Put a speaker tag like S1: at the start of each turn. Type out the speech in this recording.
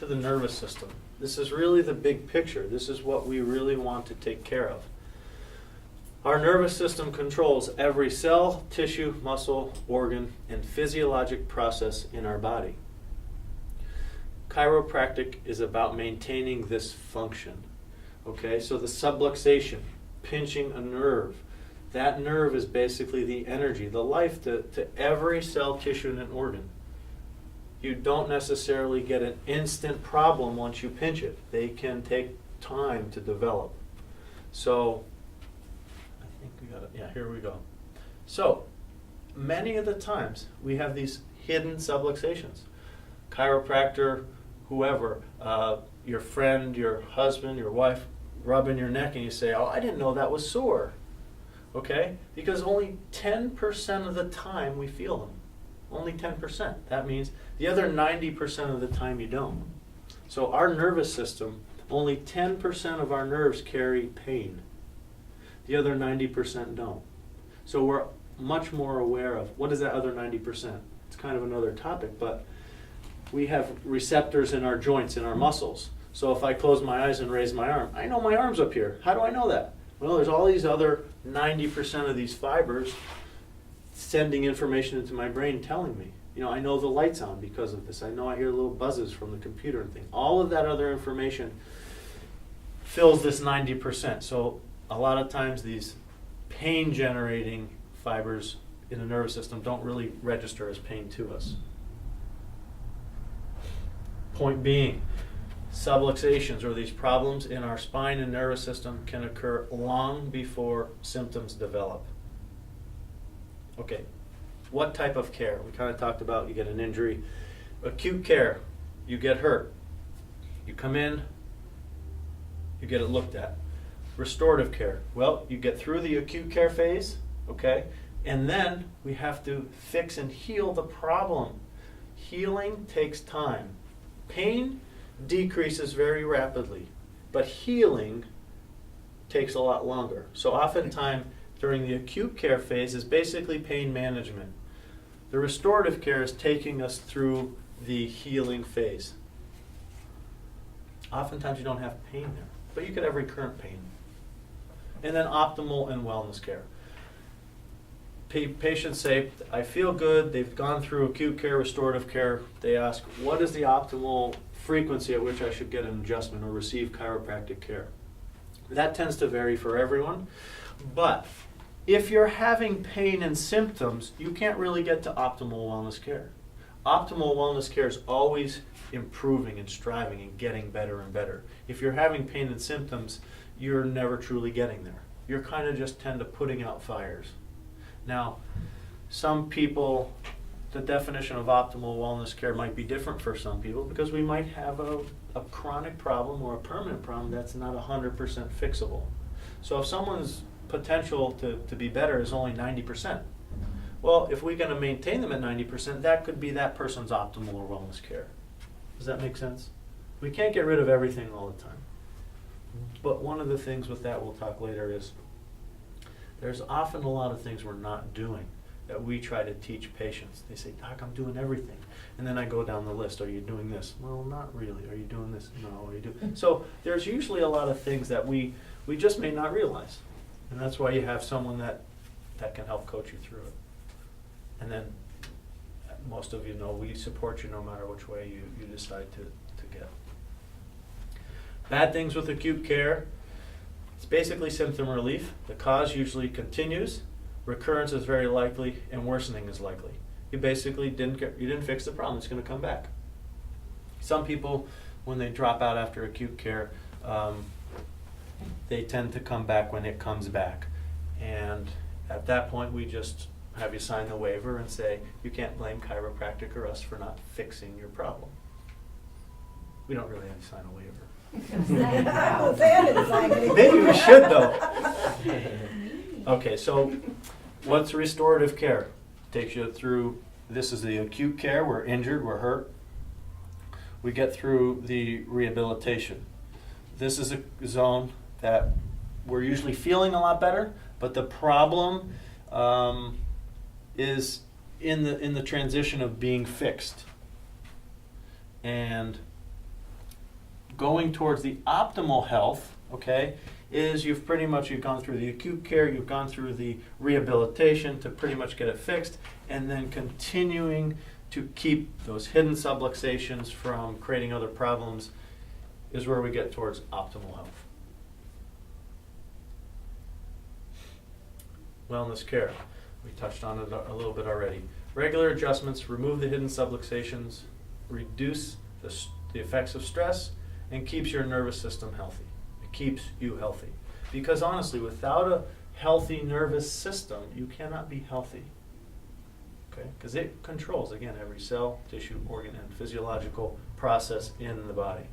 S1: the nervous system. This is really the big picture. This is what we really want to take care of. Our nervous system controls every cell, tissue, muscle, organ, and physiologic process in our body. Chiropractic is about maintaining this function. Okay, so the subluxation, pinching a nerve, that nerve is basically the energy, the life to every cell, tissue, and organ. You don't necessarily get an instant problem once you pinch it. They can take time to develop. So, I think we got it. Yeah, here we go. So, many of the times we have these hidden subluxations. Chiropractor, whoever, your friend, your husband, your wife, rubbing your neck and you say, oh, I didn't know that was sore. Okay? Because only 10% of the time we feel them. Only 10%. That means the other 90% of the time you don't. So our nervous system, only 10% of our nerves carry pain. The other 90% don't. So we're much more aware of what is that other 90%. It's kind of another topic, but we have receptors in our joints, in our muscles. So if I close my eyes and raise my arm, I know my arm's up here. How do I know that? Well, there's all these other 90% of these fibers sending information into my brain telling me. You know, I know the light's on because of this. I know I hear little buzzes from the computer and things. All of that other information fills this 90%. So a lot of times these pain-generating fibers in the nervous system don't really register as pain to us. Point being, subluxations, or these problems in our spine and nervous system, can occur long before symptoms develop. Okay, what type of care? We kind of talked about you get an injury. Acute care, you get hurt. You come in, you get it looked at. Restorative care, well, you get through the acute care phase, okay, and then we have to fix and heal the problem. Healing takes time. Pain decreases very rapidly, but healing takes a lot longer. So oftentimes during the acute care phase is basically pain management. The restorative care is taking us through the healing phase. Oftentimes you don't have pain there, but you could have recurrent pain. And then optimal and wellness care. Patients say, I feel good, they've gone through acute care, restorative care. They ask, what is the optimal frequency at which I should get an adjustment or receive chiropractic care? That tends to vary for everyone. But if you're having pain and symptoms, you can't really get to optimal wellness care. Optimal wellness care is always improving and striving and getting better and better. If you're having pain and symptoms, you're never truly getting there. You're kind of just tend to putting out fires. Now, some people, the definition of optimal wellness care might be different for some people because we might have a chronic problem or a permanent problem that's not 100% fixable. So if someone's potential to be better is only 90%, well, if we're going to maintain them at 90%, that could be that person's optimal or wellness care. Does that make sense? We can't get rid of everything all the time. But one of the things with that we'll talk later is there's often a lot of things we're not doing that we try to teach patients. They say, Doc, I'm doing everything. And then I go down the list. Are you doing this? Well, not really. Are you doing this? No. Are you doing? So there's usually a lot of things that we just may not realize. And that's why you have someone that can help coach you through it. And then most of you know we support you no matter which way you decide to get. Bad things with acute care. It's basically symptom relief. The cause usually continues. Recurrence is very likely, and worsening is likely. You basically didn't fix the problem. It's going to come back. Some people, when they drop out after acute care, they tend to come back when it comes back. And at that point, we just have you sign the waiver and say, you can't blame chiropractic or us for not fixing your problem. We don't really have you sign a waiver. Maybe we should, though. Okay, so what's restorative care? Takes you through, this is the acute care, we're injured, we're hurt. We get through the rehabilitation. This is a zone that we're usually feeling a lot better, but the problem is in the transition of being fixed. And going towards the optimal health, okay, is you've gone through the acute care, you've gone through the rehabilitation to pretty much get it fixed, and then continuing to keep those hidden subluxations from creating other problems is where we get towards optimal health. Wellness care. We touched on it a little bit already. Regular adjustments remove the hidden subluxations, reduce the effects of stress, and keeps your nervous system healthy. It keeps you healthy. Because honestly, without a healthy nervous system, you cannot be healthy. Okay? Because it controls, again, every cell, tissue, organ, and physiological process in the body.